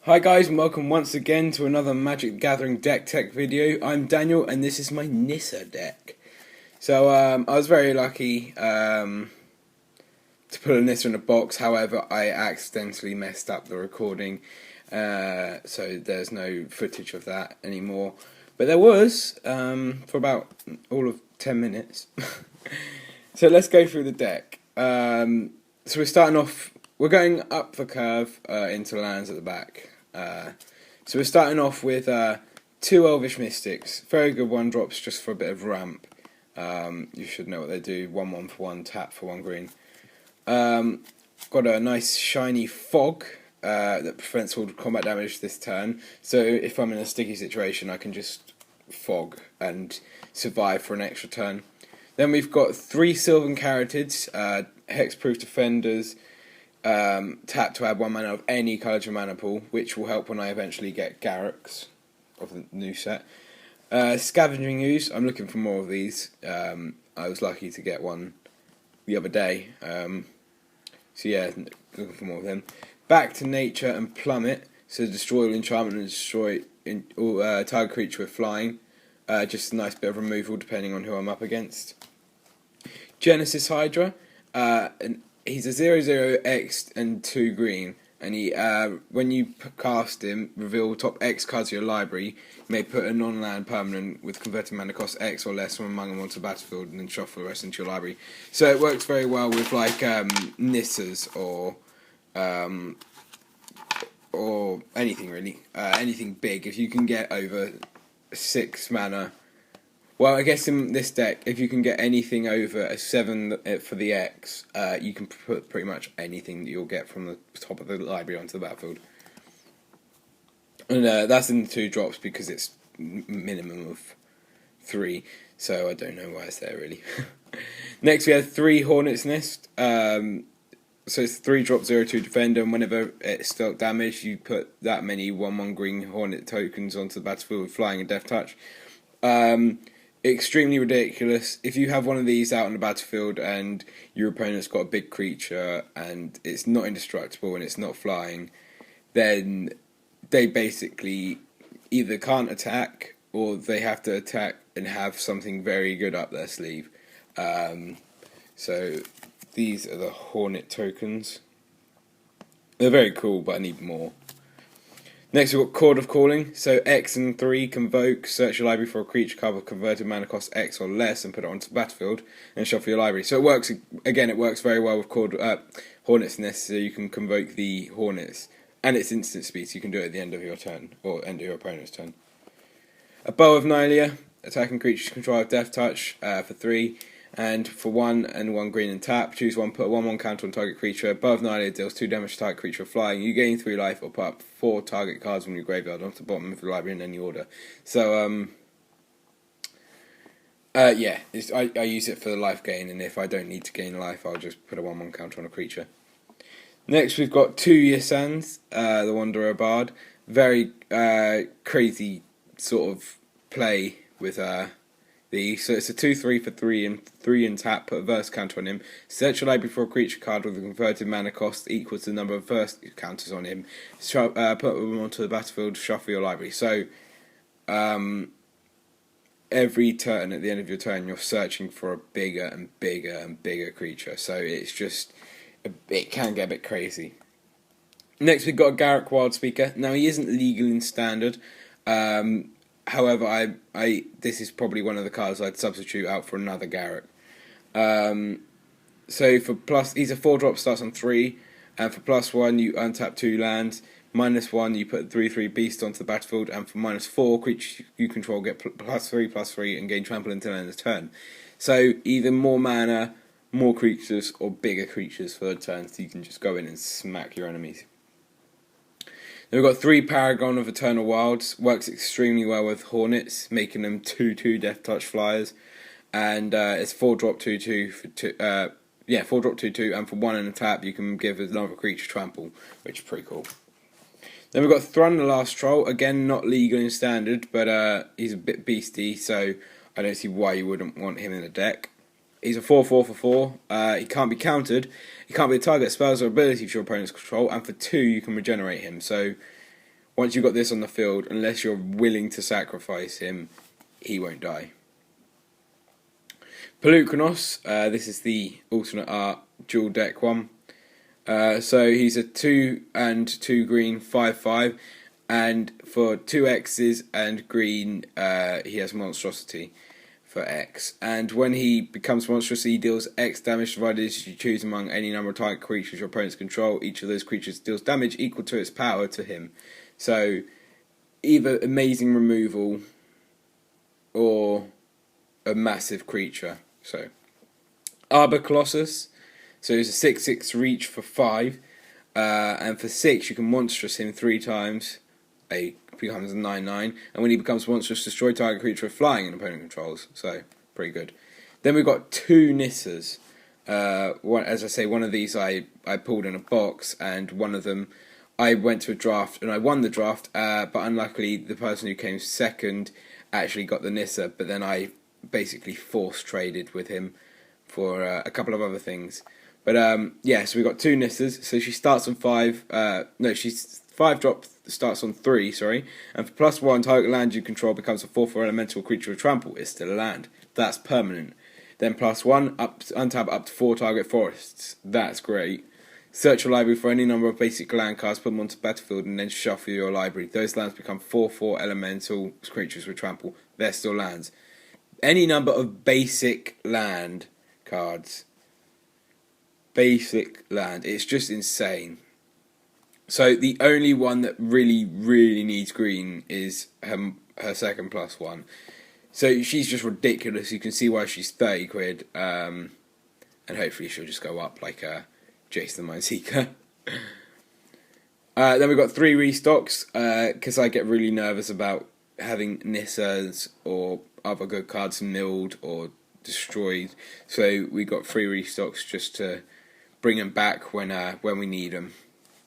Hi guys, and welcome once again to another Magic the Gathering deck tech video. I'm Daniel and this is my Nissa deck. So I was very lucky to put a Nissa in a box, however I accidentally messed up the recording, so there's no footage of that anymore. But there was, for about all of 10 minutes. So let's go through the deck. So we're starting off, we're going up the curve into lands at the back. So we're starting off with two Elvish Mystics. Very good one drops just for a bit of ramp. You should know what they do. 1/1 for 1, tap for 1 green. Got a nice shiny fog that prevents all combat damage this turn. So if I'm in a sticky situation, I can just fog and survive for an extra turn. Then we've got 3 Sylvan Carotids, hexproof defenders. Tap to add 1 mana of any colour to mana pool, which will help when I eventually get Garrux of the new set. Scavenging Ooze, I'm looking for more of these. I was lucky to get one the other day. So yeah, looking for more of them. Back to Nature and Plummet, so destroy all enchantment and destroy target creature with flying. Just a nice bit of removal depending on who I'm up against. Genesis Hydra, he's a 0/0 X and 2 green, and he when you cast him, reveal top X cards of your library. You may put a non-land permanent with converted mana cost X or less from among them onto the battlefield, and then shuffle the rest into your library. So it works very well with like Nissas or anything really, anything big. If you can get over 6 mana. Well, I guess in this deck, if you can get anything over a 7 for the X, you can put pretty much anything that you'll get from the top of the library onto the battlefield. And that's in the 2 drops because it's minimum of 3, so I don't know why it's there really. Next we have 3 Hornet's Nest. So it's 3 drop 0/2 defender, and whenever it's dealt damage, you put that many 1/1 green Hornet tokens onto the battlefield with flying and death touch. Extremely ridiculous. If you have one of these out on the battlefield and your opponent's got a big creature and it's not indestructible and it's not flying, then they basically either can't attack or they have to attack and have something very good up their sleeve. So these are the Hornet tokens. They're very cool, but I need more. Next we've got Chord of Calling, so X and 3 convoke, search your library for a creature card with converted mana cost X or less and put it onto the battlefield and shuffle your library. So it works, again it works very well with Hornet's Nest, so you can convoke the Hornets, and it's instant speed, so you can do it at the end of your turn, or end of your opponent's turn. A Bow of Nylea, attacking creatures control of Death Touch for 3, and for 1 and 1 green and tap, choose one, put a 1/1 counter on target creature. Above Nylea deals 2 damage to target creature flying. You gain 3 life or put up 4 target cards from your graveyard onto the bottom of the library in any order. So, yeah, I use it for the life gain, and if I don't need to gain life, I'll just put a 1/1 counter on a creature. Next, we've got 2 Ysan's, the Wanderer Bard. Very crazy sort of play with so it's a 2/3 for 3 and 3 and tap, put a verse counter on him. Search your library for a creature card with a converted mana cost equal to the number of verse counters on him. Put them onto the battlefield, shuffle your library. So every turn, at the end of your turn, you're searching for a bigger and bigger and bigger creature. So it's just, it can get a bit crazy. Next we've got Garruk Wildspeaker. Now he isn't legal in standard. However, this is probably one of the cards I'd substitute out for another Garruk. So for plus, he's a 4-drop, starts on 3, and for +1 you untap 2 lands. -1 you put 3/3 beast onto the battlefield, and for -4 creatures you control get +3/+3 and gain trample until end of turn. So either more mana, more creatures, or bigger creatures for the turn, so you can just go in and smack your enemies. Then we've got 3 Paragon of Eternal Wilds. Works extremely well with Hornets, making them 2/2 Death Touch flyers. And it's 4-drop 2/2 for 2. 4-drop 2/2, and for 1 and a tap, you can give another creature trample, which is pretty cool. Then we've got Thrun the Last Troll. Again, not legal in standard, but he's a bit beastie, so I don't see why you wouldn't want him in the deck. He's a 4/4 for 4. He can't be countered. He can't be a target. Spells or ability for your opponent's control. And for 2, you can regenerate him. So once you've got this on the field, unless you're willing to sacrifice him, he won't die. Pelucanos, this is the alternate art dual deck one. So he's a 2 and 2 green 5/5, and for 2 X's and green, he has monstrosity for X. And when he becomes monstrous, he deals X damage provided you choose among any number of target creatures your opponents control. Each of those creatures deals damage equal to its power to him. So either amazing removal or a massive creature. So Arbor Colossus. So he's a 6/6 reach for 5, and for 6 you can monstrous him 3 times. He becomes a 9/9, and when he becomes monstrous, destroy target creature with flying and opponent controls. So pretty good. Then we've got 2 Nissas. As I say, one of these I pulled in a box, and one of them I went to a draft and I won the draft. But unluckily, the person who came second actually got the Nissa. But then I basically force traded with him for a couple of other things. But yeah, so we've got 2 Nissas. So she starts on 5. No, she's 5 drop, starts on 3, sorry. And for +1, target land you control becomes a 4/4 elemental creature with trample. It's still a land. That's permanent. Then +1, untap up to 4 target forests. That's great. Search your library for any number of basic land cards, put them onto the battlefield, and then shuffle your library. Those lands become 4/4 elemental creatures with trample. They're still lands. Any number of basic land cards. Basic land. It's just insane. So the only one that really, really needs green is her second +1. So she's just ridiculous. You can see why she's 30 quid. And hopefully she'll just go up like Jason the Mindseeker. Then we've got 3 restocks, because I get really nervous about having Nissas or other good cards milled or destroyed. So we got 3 restocks just to bring them back when we need them.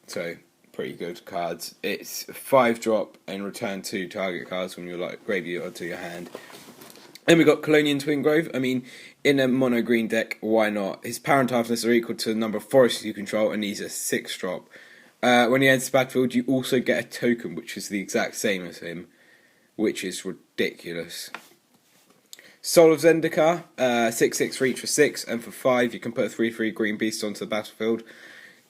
So pretty good cards. It's 5 drop and return 2 target cards when you're graveyard to your hand. Then we got Colonian Twin Grove. I mean, in a mono green deck, why not? His power and toughness are equal to the number of forests you control, and he's a 6 drop. When he enters the battlefield, you also get a token which is the exact same as him, which is ridiculous. Soul of Zendikar, 6/6 reach for 6, and for 5 you can put a 3/3 green beast onto the battlefield.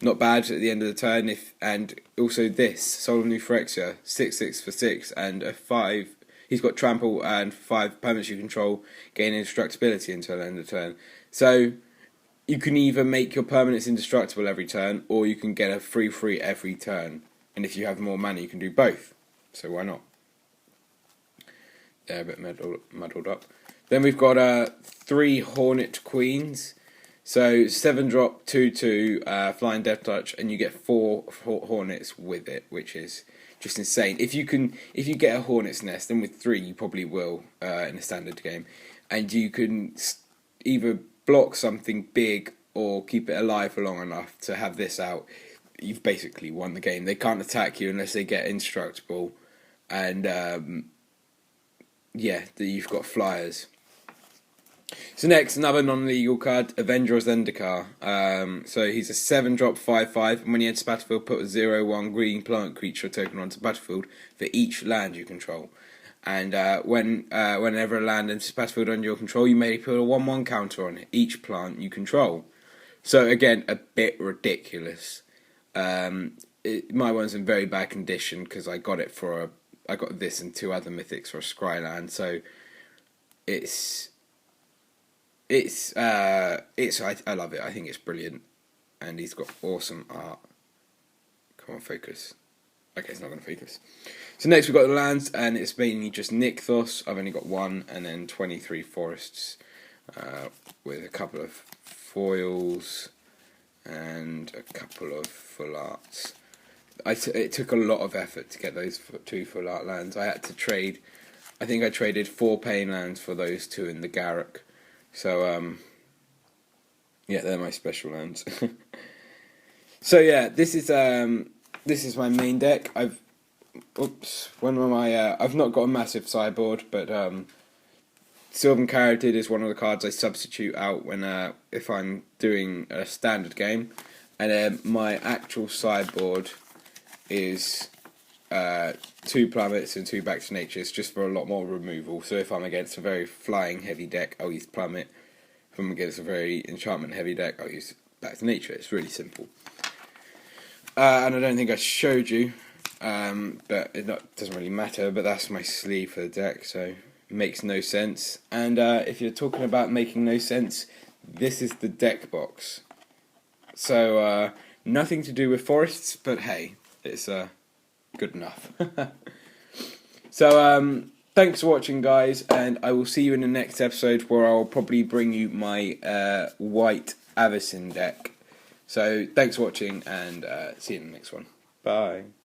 Not bad at the end of the turn. And also this, Soul of New Phyrexia, 6/6 for 6, and a 5. He's got trample and 5 permanents you control gain indestructibility until the end of the turn. So you can either make your permanents indestructible every turn, or you can get a 3/3 every turn. And if you have more mana, you can do both. So why not? They're a bit muddled up. Then we've got 3 Hornet Queens. So 7 drop, 2/2, flying death touch, and you get 4 Hornets with it, which is just insane. If you get a Hornet's Nest, then with 3 you probably will in a standard game, and you can either block something big or keep it alive for long enough to have this out. You've basically won the game. They can't attack you unless they get indestructible, and yeah, you've got flyers. So next, another non-legal card, Avenger of Zendikar. So he's a 7 drop 5/5, and when he enters the battlefield, put a 0/1 green plant creature token onto the battlefield for each land you control. And whenever a land enters the battlefield under your control, you may put a 1/1 counter on each plant you control. So again, a bit ridiculous. My one's in very bad condition because I got this and 2 other mythics for a scry land. So I love it. I think it's brilliant, and he's got awesome art. Come on, focus. Okay, it's not going to focus. So next we've got the lands, and it's mainly just Nykthos. I've only got 1, and then 23 forests with a couple of foils and a couple of full arts. It took a lot of effort to get those 2 full art lands. I had to trade. I think I traded 4 pain lands for those 2 in the Garruk. So, yeah, they're my special lands. So yeah, this is my main deck. I've not got a massive sideboard, but Sylvan Carotid is one of the cards I substitute out when if I'm doing a standard game, and my actual sideboard is 2 plummets and 2 back to natures, just for a lot more removal. So if I'm against a very flying heavy deck, I'll use plummet. If I'm against a very enchantment heavy deck, I'll use back to nature. It's really simple. And I don't think I showed you, but it doesn't really matter, but that's my sleeve for the deck, so it makes no sense. And if you're talking about making no sense, this is the deck box. So nothing to do with forests, but hey, it's good enough. So thanks for watching, guys, and I will see you in the next episode, where I'll probably bring you my white Avacyn deck. So thanks for watching, and see you in the next one. Bye.